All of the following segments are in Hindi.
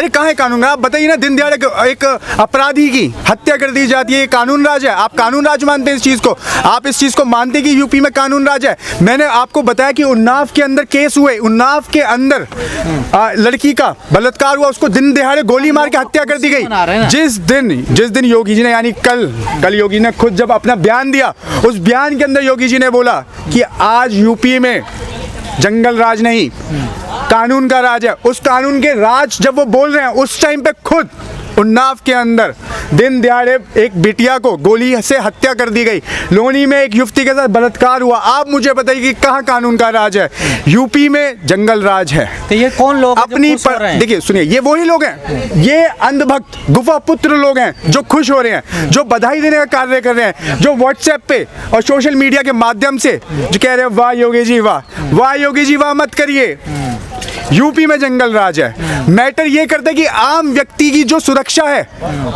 अरे कहाँ है कानून? आप बताइए ना, दिन दिहाड़े एक अपराधी की हत्या कर दी जाती है, ये कानून राज है? आप कानून राज मानते हैं इस चीज़ को? आप इस चीज़ को मानते हैं कि यूपी में कानून राज है? मैंने आपको बताया कि उन्नाव के अंदर केस हुए, उन्नाव के अंदर लड़की का बलात्कार हुआ, उसको दिन दिहाड़े गोली मार के हत्या कर दी गई। जिस दिन योगी जी ने, यानी कल योगी ने खुद जब अपना बयान दिया, उस बयान के अंदर योगी जी ने बोला कि आज यूपी में जंगल राज नहीं, कानून का राज है। उस कानून के राज जब वो बोल रहे हैं, उस टाइम पे खुद उन्नाव के अंदर दिन दिहाड़े एक बिटिया को गोली से हत्या कर दी गई, लोनी में एक युवती के साथ बलात्कार हुआ। आप मुझे बताइए कि कहाँ कानून का राज है? यूपी में जंगल राज है। तो ये कौन लोग अपनी देखिए, सुनिए, ये वही लोग हैं, ये अंधभक्त गुफा पुत्र लोग हैं जो खुश हो रहे हैं, जो बधाई देने का कार्य कर रहे हैं, जो व्हाट्सएप पे और सोशल मीडिया के माध्यम से जो कह रहे हैं वाह योगी जी वाह, वाह योगी जी वाह मत करिए, यूपी में जंगल राज है। मैटर ये करते हैं कि आम व्यक्ति की जो सुरक्षा है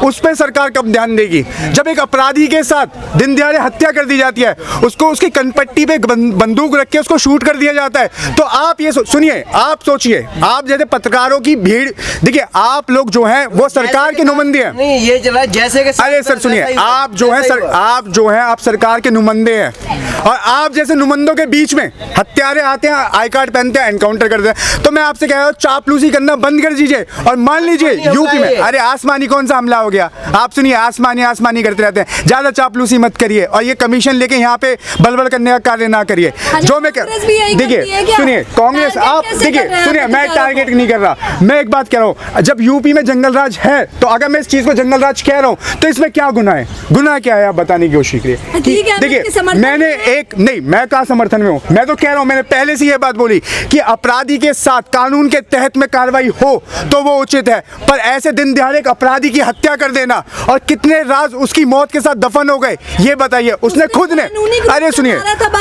उस पर सरकार कब ध्यान देगी? जब एक अपराधी के साथ दिन दिहाड़े हत्या कर दी जाती है, उसको उसकी कनपट्टी पे बंदूक रख के उसको शूट कर दिया जाता है, तो आप ये सुनिए, आप सोचिए, आप जैसे पत्रकारों की भीड़, देखिए आप लोग जो हैं वो सरकार के नुमाइंदे हैं। नहीं, ये चला जैसे कि अरे सर सुनिए, आप जो है आप सरकार के नुमाइंदे हैं, और आप जैसे नुमाइंदों के बीच में हत्यारे आते हैं, आई कार्ड पहनते हैं, एनकाउंटर करते हैं। तो मैं आपसे कह रहा हूँ, चापलूसी करना बंद कर दीजिए और मान लीजिए यूपी में, अरे आसमानी कौन सा हमला हो गया? आप सुनिए, आसमानी करते रहते हैं, ज्यादा चापलूसी मत करिए और ये कमीशन लेके यहाँ पे बलबल करने का कार्य ना करिए। जो मैं देखिए, सुनिए, कांग्रेस, आप देखिए, सुनिए, मैं टारगेट नहीं कर रहा, मैं एक बात कह रहा हूँ, जब यूपी में जंगल राज है, तो अगर मैं इस चीज को जंगल राज कह रहा हूँ तो इसमें क्या गुनाह है? गुनाह क्या है आप बताने की कोशिश करिए। देखिए, मैंने नहीं, मैं कहाँ समर्थन में हूँ? मैं तो कह रहा हूँ, मैंने पहले से ये बात बोली कि अपराधी के साथ कानून के तहत में कार्रवाई हो तो वो उचित है, पर ऐसे दिन दिहाड़े एक अपराधी की हत्या कर देना, और कितने राज उसकी मौत के साथ दफन हो गए ये बताइए। उसने खुद ने, अरे सुनिए,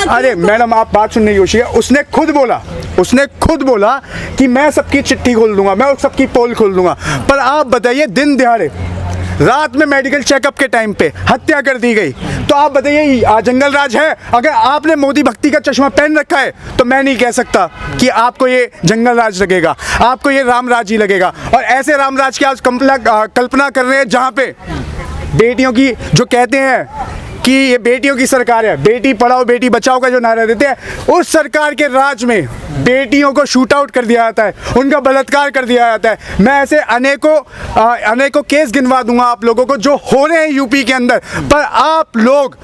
अरे मैडम आप बात सुनने की कोशिश, उसने खुद बोला कि मैं सबकी चिट्ठी खोल दूंगा, मैं सबकी पोल खोल दूंगा, पर आप बताइए दिन दिहाड़े रात में मेडिकल चेकअप के टाइम पे हत्या कर दी गई, तो आप बताइए जंगल राज है? अगर आपने मोदी भक्ति का चश्मा पहन रखा है तो मैं नहीं कह सकता कि आपको ये जंगल राज लगेगा, आपको ये राम राज ही लगेगा। और ऐसे राम राज की आज कल्पना कर रहे हैं जहाँ पे बेटियों की, जो कहते हैं कि ये बेटियों की सरकार है, बेटी पढ़ाओ बेटी बचाओ का जो नारा देते हैं, उस सरकार के राज में बेटियों को शूट आउट कर दिया जाता है, उनका बलात्कार कर दिया जाता है। मैं ऐसे अनेकों केस गिनवा दूंगा आप लोगों को जो हो रहे हैं यूपी के अंदर, पर आप लोग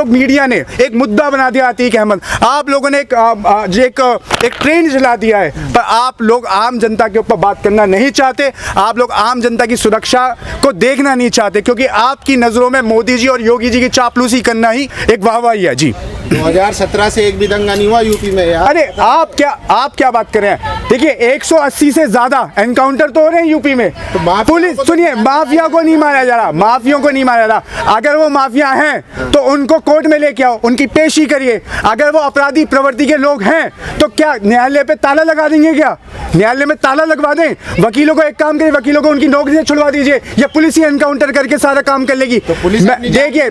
मीडिया ने एक मुद्दा बना दिया अतीक अहमद, आप लोगों ने एक ट्रेंड चला दिया है, पर आप लोग आम जनता के ऊपर बात करना नहीं चाहते, आप लोग आम जनता की सुरक्षा को देखना नहीं चाहते, क्योंकि आपकी नजरों में मोदी जी और योगी जी की चापलूसी करना ही एक वाहवाही है। जी, 2017 से एक भी दंगा नहीं हुआ यूपी में यार। अरे आप क्या बात कर रहे हैं? देखिए 180 से ज्यादा एनकाउंटर तो हो रहे हैं यूपी में। तो पुलिस, सुनिए, माफिया को नहीं मारा जा रहा, माफियों को नहीं मारा जा रहा। अगर वो माफिया हैं तो उनको कोर्ट में लेके आओ, उनकी पेशी करिए। अगर वो अपराधी प्रवृत्ति के लोग हैं तो क्या न्यायालय पे ताला लगा देंगे? क्या न्यायालय में ताला लगवा दें? वकीलों को एक काम करिए, वकीलों को उनकी नौकरी से छुड़वा दीजिए, या पुलिस ही एनकाउंटर करके सारा काम कर लेगी। तो देखिए,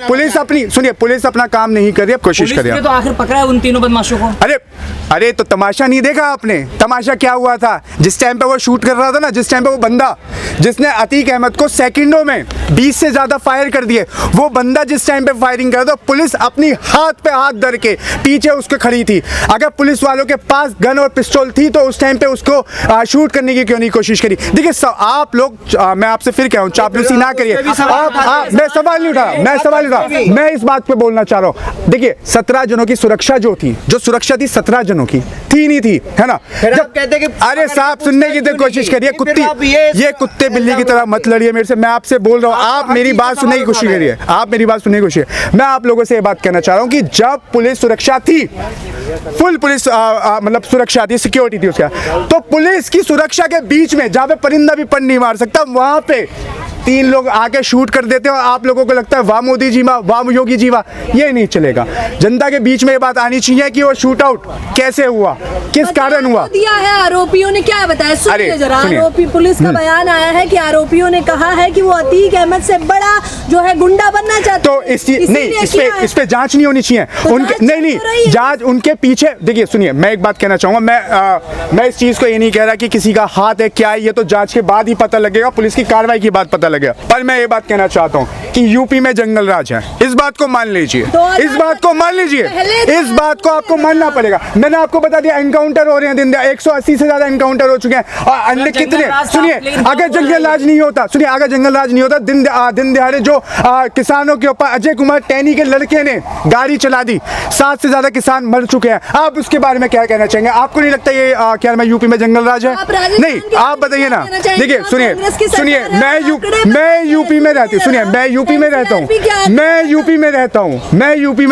पुलिस अपना काम नहीं कर रही, कोशिश करिए। तो आखिर पकड़ा है उन तीनों बदमाशों को। अरे तो तमाशा नहीं देखा आपने? तमाशा क्या हुआ था जिस टाइम पे वो शूट कर रहा था ना, जिस टाइम पे वो बंदा जिसने अतीक अहमद को सेकंडों में 20 से ज्यादा फायर कर दिए, वो बंदा जिस टाइम पे फायरिंग कर रहा था, पुलिस अपनी हाथ पे हाथ धर के पीछे उसके खड़ी थी। अगर पुलिस वालों के पास गन और पिस्तौल थी तो उस टाइम पे उसको शूट करने की क्यों नहीं कोशिश करी? देखिए आप लोग, मैं आपसे फिर कह रहा हूँ, चापलूसी ना करिए। मैं सवाल नहीं उठा, मैं इस बात पे बोलना चाह रहा हूँ। देखिए 17 जनों की सुरक्षा जो सुरक्षा थी 17 जनों की थी नहीं थी, है ना? जब कहते कि अरे साहब सुनने की कोशिश करिए, ये कुत्ते बिल्ली की तरह मत लड़िए मेरे से, मैं आपसे बोल रहा हूँ, आप मेरी बात सुनने की कोशिश करिए, आप मेरी बात सुनने की कोशिश। मैं आप लोगों से ये बात कहना चाह रहा हूँ कि जब पुलिस सुरक्षा थी, फुल पुलिस मतलब सुरक्षा थी, सिक्योरिटी थी उसका, तो पुलिस की सुरक्षा के बीच में जहाँ पे परिंदा भी पर नहीं मार सकता, वहां पे 3 लोग आके शूट कर देते हो, आप लोगों को लगता है वाह मोदी जी वाह, वाह योगी जी वाह। ये नहीं चलेगा। जनता के बीच में ये बात आनी चाहिए कि वो शूट आउट कैसे हुआ, किस कारण हुआ। दिया है आरोपियों ने क्या बताया, सुनिए जरा। आरोपी पुलिस का बयान आया है कि आरोपियों ने कहा है कि वो अतीक अहमद से बड़ा जो है गुंडा बनना चाहते। तो इस पे जांच नहीं होनी चाहिए उनके, नहीं जांच उनके पीछे। देखिए सुनिए, मैं एक बात कहना चाहूंगा, मैं इस चीज को ये नहीं कह रहा कि किसी का हाथ है क्या है, ये तो जांच के बाद ही पता लगेगा, पुलिस की कार्रवाई के बाद पता लगेगा। पर मैं ये बात कहना चाहता हूँ कि यूपी में जंगल राज है, इस बात को मान लीजिए, इस बात को मान लीजिए, इस बात को आपको मानना पड़ेगा। मैंने आपको बता दिया एनकाउंटर हो रहे हैं दिन 180 से ज्यादा एनकाउंटर हो चुके हैं। और अन्य कितने, सुनिए अगर जंगल राज नहीं होता, सुनिए अगर जंगल राज नहीं होता, दिन दिहाड़े जो किसानों के ऊपर अजय कुमार टैनी के लड़के ने गाड़ी चला दी, 7 से ज्यादा किसान मर चुके हैं। आप उसके बारे में क्या कहना चाहेंगे? आपको नहीं लगता ये क्या मैं यूपी में जंगल राज है? नहीं, आप बताइए ना। देखिए सुनिए मैं यूपी में रहती हूँ, सुनिए मैं यूपी में रहता हूँ, मैं यूपी में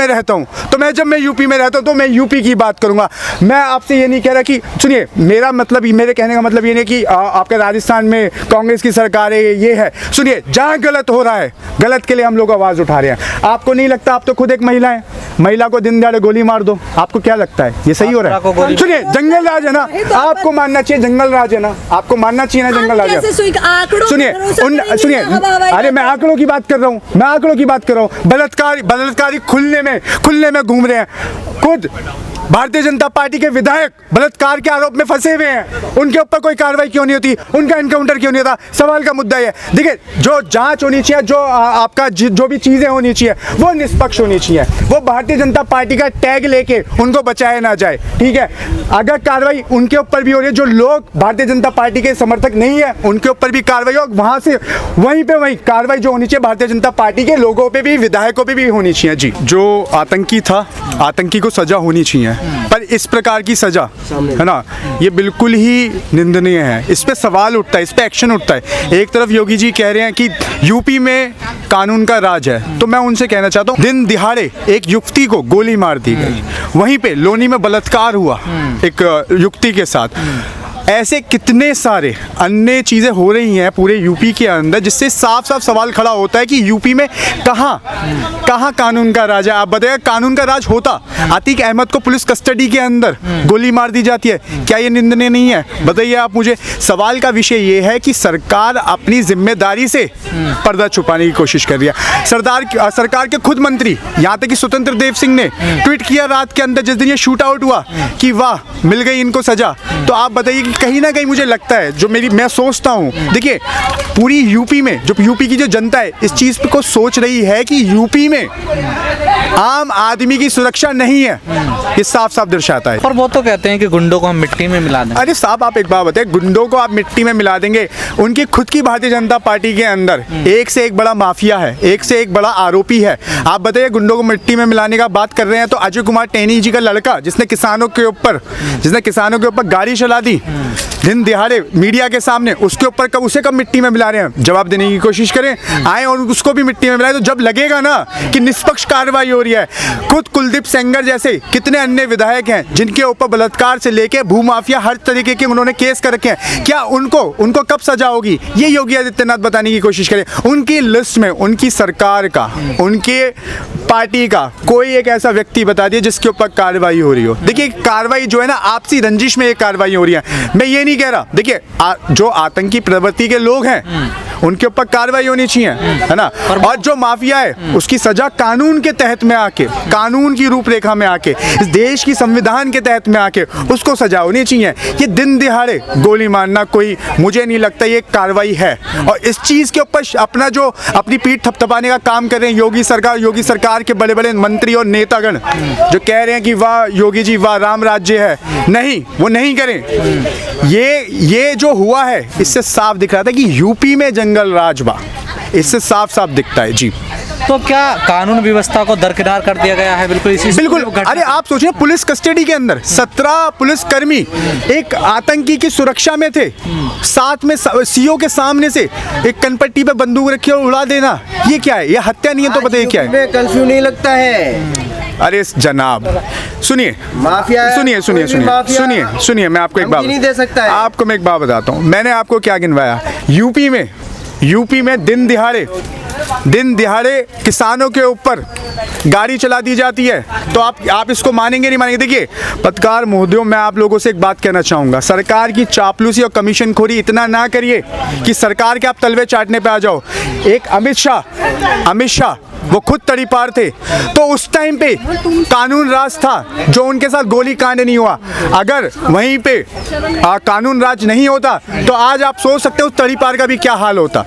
रहता हूँ, तो मैं जब मैं यूपी में रहता हूँ तो मैं यूपी की बात करूंगा। मैं आपसे ये नहीं कह रहा कि, सुनिए मेरे कहने का मतलब ये नहीं कि आपके राजस्थान में कांग्रेस की सरकार है, ये है। सुनिए जहाँ गलत हो रहा है, गलत के लिए हम लोग आवाज उठा रहे हैं। आपको नहीं लगता, आप तो खुद एक महिला है, महिला को दिन दहाड़े गोली मार दो, आपको क्या लगता है ये सही हो रहा है? सुनिए जंगल राज है ना, आपको मानना चाहिए जंगल राज है ना, आपको मानना चाहिए ना जंगल राज है। सुनिए अरे मैं आंकड़ों की बात कर रहा हूँ, बलात्कारी खुलने में घूम रहे हैं। खुद भारतीय जनता पार्टी के विधायक बलात्कार के आरोप में फंसे हुए हैं, उनके ऊपर कोई कार्रवाई क्यों नहीं होती, उनका एनकाउंटर क्यों नहीं होता? सवाल का मुद्दा है। देखिए जो जांच होनी चाहिए, जो आपका जो भी चीजें होनी चाहिए वो निष्पक्ष होनी चाहिए, वो भारतीय जनता पार्टी का टैग लेके उनको बचाया ना जाए, ठीक है? अगर कार्रवाई उनके ऊपर भी हो रही है, जो लोग भारतीय जनता पार्टी के समर्थक नहीं है उनके ऊपर भी कार्रवाई हो, वहां से वहीं कार्रवाई जो होनी चाहिए भारतीय जनता पार्टी के लोगों पे भी, विधायकों पे भी होनी चाहिए। जी, जो आतंकी था, आतंकी को सजा होनी चाहिए, पर इस प्रकार की सजा है ना, ये बिल्कुल ही निंदनीय है। इस पे सवाल उठता है, इस पे एक्शन उठता है। एक तरफ योगी जी कह रहे हैं कि यूपी में कानून का राज है, तो मैं उनसे कहना चाहता हूँ, दिन दिहाड़े एक युवती को गोली मार दी गई, वहीं पे लोनी में बलात्कार हुआ एक युवती के साथ। ऐसे कितने सारे अन्य चीज़ें हो रही हैं पूरे यूपी के अंदर, जिससे साफ साफ सवाल खड़ा होता है कि यूपी में कहाँ कानून का राज है? आप बताइए, कानून का राज होता, अतीक अहमद को पुलिस कस्टडी के अंदर गोली मार दी जाती है, क्या ये निंदनीय नहीं है? बताइए आप मुझे। सवाल का विषय ये है कि सरकार अपनी जिम्मेदारी से पर्दा छुपाने की कोशिश कर रही है। सरकार के खुद मंत्री, यहाँ तक कि स्वतंत्र देव सिंह ने ट्वीट किया रात के अंदर जिस दिन ये शूट आउट हुआ कि वाह मिल गई इनको सजा। तो आप बताइए कि कहीं ना कहीं मुझे लगता है, जो मैं सोचता हूँ, देखिए पूरी यूपी में जो यूपी की जो जनता है इस चीज को सोच रही है कि यूपी में आम आदमी की सुरक्षा नहीं है, ये साफ साफ दर्शाता है। पर वो तो कहते हैं कि गुंडों को हम मिट्टी में मिला दें। अरे साहब आप एक बात बताएं, गुंडों को आप मिट्टी में मिला देंगे? उनकी खुद की भारतीय जनता पार्टी के अंदर एक से एक बड़ा माफिया है, एक से एक बड़ा आरोपी है। आप बताइए गुंडों को मिट्टी में मिलाने का बात कर रहे हैं, तो अजय कुमार टैनी जी का लड़का जिसने किसानों के ऊपर गाड़ी चला दी दिन दिहाड़े मीडिया के सामने, उसके ऊपर कब मिट्टी में मिला रहे हैं? जवाब देने की कोशिश करें, आए और उसको भी मिट्टी में मिलाए। तो जब लगेगा ना कि निष्पक्ष कार्रवाई हो रही है, खुद कुलदीप सेंगर जैसे कितने अन्य विधायक हैं जिनके ऊपर बलात्कार से लेके भूमाफिया हर तरीके के उन्होंने केस कर रखे हैं, क्या उनको कब सजा होगी? ये योगी आदित्यनाथ बताने की कोशिश करें। उनकी लिस्ट में उनकी सरकार का, उनके पार्टी का कोई एक ऐसा व्यक्ति बता दिए जिसके ऊपर कार्रवाई हो रही हो। देखिए कार्रवाई जो है ना, आपसी रंजिश में ये कार्रवाई हो रही है। मैं ये नहीं कह रहा, देखिए जो आतंकी प्रवृत्ति के लोग हैं उनके ऊपर कार्रवाई होनी चाहिए, है ना, और जो माफिया है उसकी सजा कानून के तहत में आके, कानून की रूपरेखा में आके, इस देश की संविधान के तहत में आके उसको सजा होनी चाहिए। ये दिन दिहाड़े गोली मारना कोई, मुझे नहीं लगता ये कार्रवाई है। और इस चीज के ऊपर अपनी पीठ थपथपाने का काम कर रहे हैं योगी सरकार के बड़े बड़े मंत्री और नेतागण, जो कह रहे हैं कि वाह योगी जी वाह राम राज्य है। नहीं, वो नहीं करें। ये जो हुआ है इससे साफ दिख रहा था कि यूपी में जंगल राज बा, इससे साफ साफ दिखता है। जी, तो क्या कानून व्यवस्था को दरकिनार कर दिया गया है? बिल्कुल। अरे आप सोचिए, पुलिस कस्टडी के अंदर 17 पुलिसकर्मी एक आतंकी की सुरक्षा में थे, साथ में सीओ के सामने से एक कनपट्टी पे बंदूक रखी और उड़ा देना, ये क्या है? ये हत्या नहीं है तो बताइए क्या है? कर्फ्यू नहीं लगता है। अरे जनाब सुनिए, माफिया सुनिए मैं आपको एक बात नहीं दे सकता है। आपको मैं एक बात बताता हूँ। मैंने आपको क्या गिनवाया? यूपी यूपी में दिन दिहाड़े किसानों के ऊपर गाड़ी चला दी जाती है, तो आप इसको मानेंगे नहीं मानेंगे। देखिए पत्रकार महोदयों, मैं आप लोगों से एक बात कहना चाहूँगा, सरकार की चापलूसी और कमीशनखोरी इतना ना करिए कि सरकार के आप तलवे चाटने पे आ जाओ। एक अमित शाह वो खुद तड़ीपार थे, तो उस टाइम पे कानून राज था, जो उनके साथ गोली कांड नहीं हुआ। अगर वहीं पे कानून राज नहीं होता तो आज आप सोच सकते हो उस तड़ीपार का भी क्या हाल होता।